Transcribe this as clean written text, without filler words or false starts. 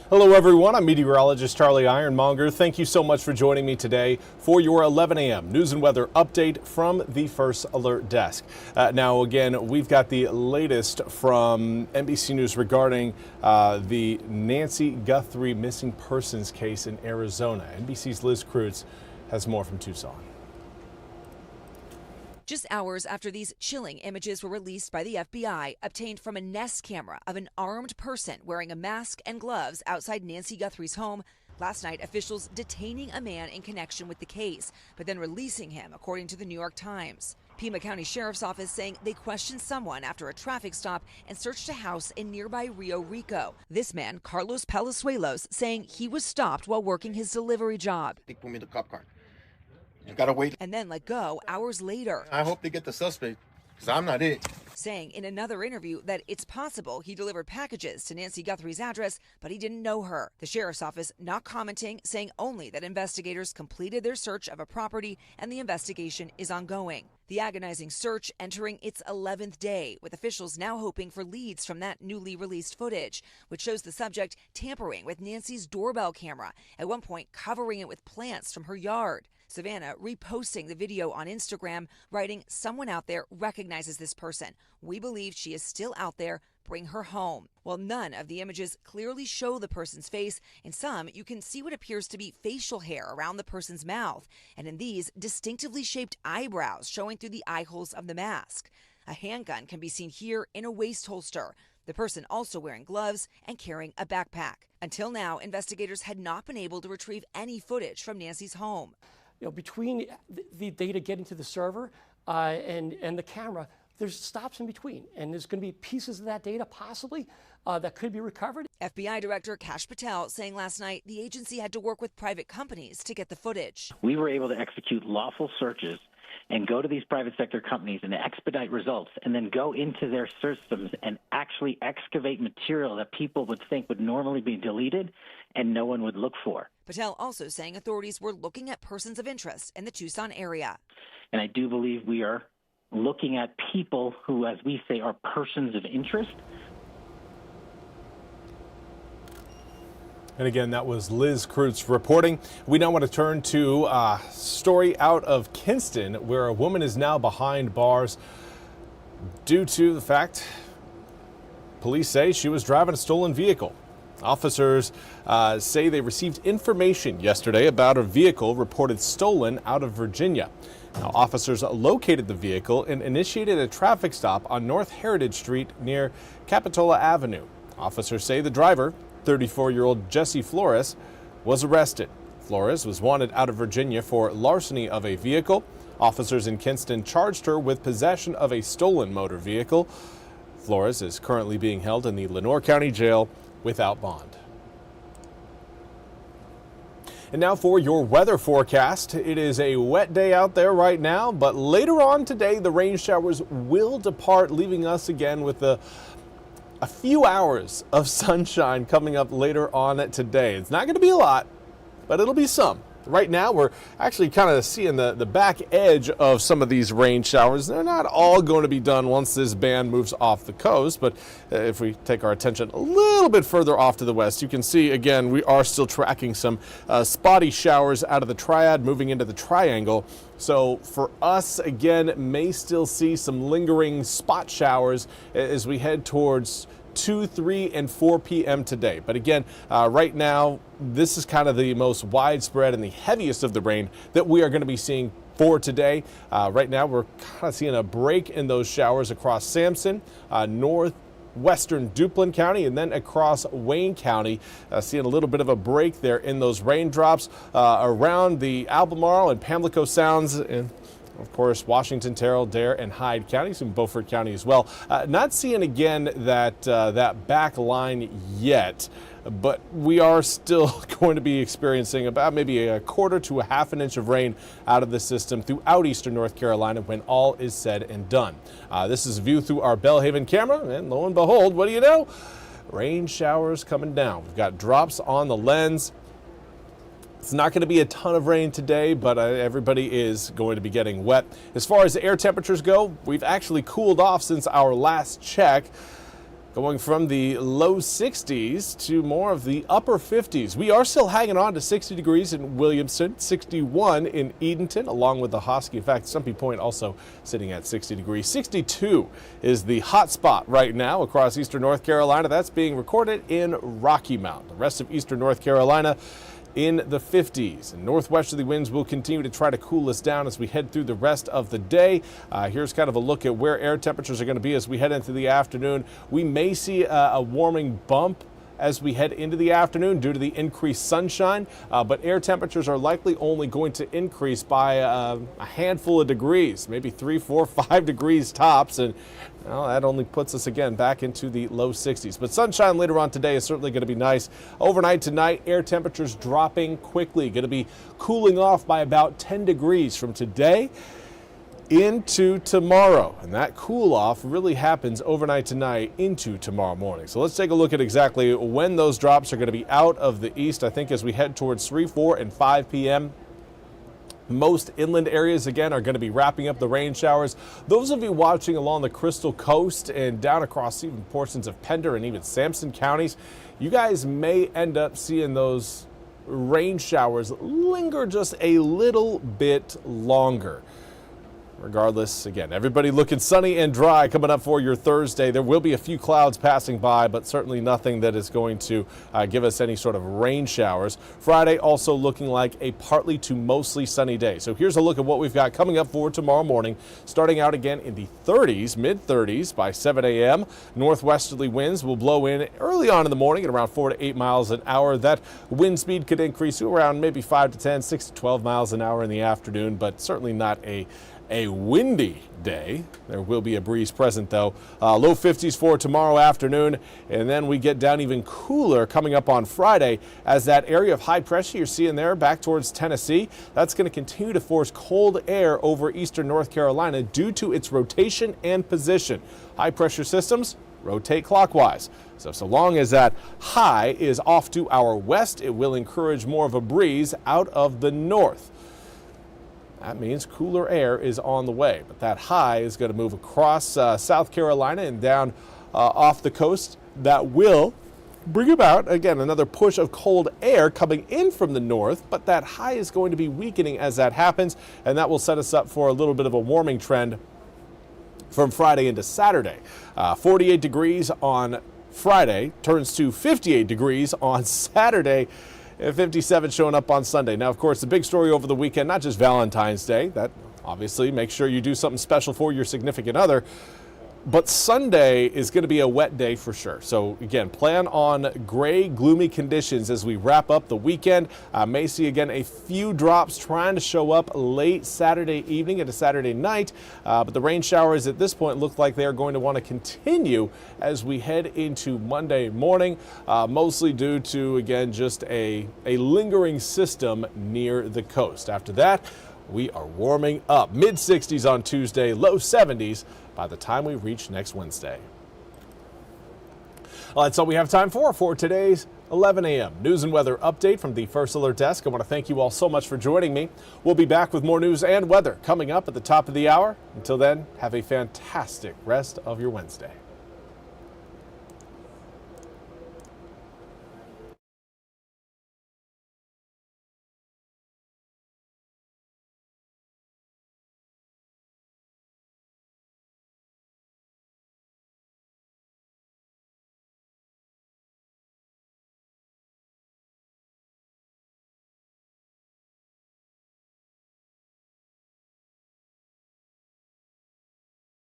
Hello everyone, I'm Meteorologist Charlie Ironmonger. Thank you so much for joining me today for your 11 a.m. news and weather update from the First Alert Desk. Now again, we've got the latest from NBC News regarding the Nancy Guthrie missing persons case in Arizona. NBC's Liz Kreutz has more from Tucson. Just hours after these chilling images were released by the FBI, obtained from a Nest camera of an armed person wearing a mask and gloves outside Nancy Guthrie's home, last night officials detaining a man in connection with the case, but then releasing him, according to the New York Times. Pima County Sheriff's Office saying they questioned someone after a traffic stop and searched a house in nearby Rio Rico. This man, Carlos Palazuelos, saying he was stopped while working his delivery job. They put me in the cop car. You gotta wait. And then let go hours later. I hope they get the suspect, because I'm not it. Saying in another interview that it's possible he delivered packages to Nancy Guthrie's address, but he didn't know her. The sheriff's office not commenting, saying only that investigators completed their search of a property and the investigation is ongoing. The agonizing search entering its 11th day, with officials now hoping for leads from that newly released footage, which shows the subject tampering with Nancy's doorbell camera, at one point covering it with plants from her yard. Savannah reposting the video on Instagram, writing, "Someone out there recognizes this person. We believe she is still out there. Bring her home." While none of the images clearly show the person's face, in some you can see what appears to be facial hair around the person's mouth, and in these, distinctively shaped eyebrows showing through the eye holes of the mask. A handgun can be seen here in a waist holster. The person also wearing gloves and carrying a backpack. Until now, investigators had not been able to retrieve any footage from Nancy's home. Between the data getting to the server and the camera, there's stops in between, and there's going to be pieces of that data possibly that could be recovered. FBI Director Kash Patel saying last night the agency had to work with private companies to get the footage. We were able to execute lawful searches and go to these private sector companies and expedite results, and then go into their systems and actually excavate material that people would think would normally be deleted and no one would look for. Patel also saying authorities were looking at persons of interest in the Tucson area. And I do believe we are looking at people who, as we say, are persons of interest. And again, that was Liz Kreutz reporting. We now want to turn to a story out of Kinston, where a woman is now behind bars due to the fact police say she was driving a stolen vehicle. Officers say they received information yesterday about a vehicle reported stolen out of Virginia. Now, officers located the vehicle and initiated a traffic stop on North Heritage Street near Capitola Avenue. Officers say the driver, 34-year-old Jesse Flores, was arrested. Flores was wanted out of Virginia for larceny of a vehicle. Officers in Kinston charged her with possession of a stolen motor vehicle. Flores is currently being held in the Lenoir County Jail without bond. And now for your weather forecast. It is a wet day out there right now, but later on today the rain showers will depart, leaving us again with a few hours of sunshine coming up later on today. It's not going to be a lot, but it'll be some. Right now, we're actually kind of seeing the back edge of some of these rain showers. They're not all going to be done once this band moves off the coast, but if we take our attention a little bit further off to the west, you can see, again, we are still tracking some spotty showers out of the triad moving into the triangle. So for us, again, may still see some lingering spot showers as we head towards 2, 3, and 4 p.m. today. But again, right now, this is kind of the most widespread and the heaviest of the rain that we are going to be seeing for today. Right now, we're kind of seeing a break in those showers across Sampson, northwestern Duplin County, and then across Wayne County. Seeing a little bit of a break there in those raindrops around the Albemarle and Pamlico Sounds, and of course, Washington, Terrell, Dare, and Hyde counties, and Beaufort County as well. Not seeing again that back line yet, but we are still going to be experiencing about maybe a quarter to a half an inch of rain out of the system throughout eastern North Carolina when all is said and done. This is a view through our Belhaven camera, and lo and behold, what do you know? Rain showers coming down. We've got drops on the lens. It's not going to be a ton of rain today, but everybody is going to be getting wet. As far as the air temperatures go, we've actually cooled off since our last check. going from the low 60s to more of the upper 50s. We are still hanging on to 60 degrees in Williamson, 61 in Edenton, along with the Hosky. In fact, Stumpy Point also sitting at 60 degrees. 62 is the hot spot right now across eastern North Carolina. That's being recorded in Rocky Mount. The rest of eastern North Carolina in the 50s. And northwesterly winds will continue to try to cool us down as we head through the rest of the day. Here's kind of a look at where air temperatures are going to be as we head into the afternoon. We may see a warming bump as we head into the afternoon due to the increased sunshine, but air temperatures are likely only going to increase by a handful of degrees, maybe 3, 4, 5 degrees tops, and well, that only puts us again back into the low 60s. But sunshine later on today is certainly going to be nice. Overnight tonight, air temperatures dropping quickly, going to be cooling off by about 10 degrees from today into tomorrow, and that cool off really happens overnight tonight into tomorrow morning. So let's take a look at exactly when those drops are going to be out of the east. I think as we head towards 3, 4, and 5 p.m. most inland areas again are going to be wrapping up the rain showers. Those of you watching along the Crystal Coast and down across even portions of Pender and even Sampson counties, you guys may end up seeing those rain showers linger just a little bit longer. Regardless, again, everybody looking sunny and dry coming up for your Thursday. There will be a few clouds passing by, but certainly nothing that is going to give us any sort of rain showers. Friday also looking like a partly to mostly sunny day. So here's a look at what we've got coming up for tomorrow morning. Starting out again in the 30s, mid-30s by 7 a.m. Northwesterly winds will blow in early on in the morning at around 4 to 8 miles an hour. That wind speed could increase to around maybe 5 to 10, 6 to 12 miles an hour in the afternoon, but certainly not a windy day. There will be a breeze present though. Low 50s for tomorrow afternoon, and then we get down even cooler coming up on Friday as that area of high pressure you're seeing there back towards Tennessee, that's going to continue to force cold air over eastern North Carolina due to its rotation and position. High pressure systems rotate clockwise. So long as that high is off to our west, it will encourage more of a breeze out of the north. That means cooler air is on the way, but that high is going to move across South Carolina and down off the coast. That will bring about, again, another push of cold air coming in from the north, but that high is going to be weakening as that happens, and that will set us up for a little bit of a warming trend from Friday into Saturday. 48 degrees on Friday turns to 58 degrees on Saturday. 57 showing up on Sunday. Now, of course, the big story over the weekend, not just Valentine's Day, that obviously make sure you do something special for your significant other, but Sunday is going to be a wet day for sure. So again, plan on gray, gloomy conditions as we wrap up the weekend. May see again a few drops trying to show up late Saturday evening into Saturday night, but the rain showers at this point look like they are going to want to continue as we head into Monday morning, mostly due to, again, just a lingering system near the coast. After that, we are warming up. Mid-60s on Tuesday, low 70s by the time we reach next Wednesday. Well, that's all we have time for today's 11 a.m. news and weather update from the First Alert Desk. I want to thank you all so much for joining me. We'll be back with more news and weather coming up at the top of the hour. Until then, have a fantastic rest of your Wednesday.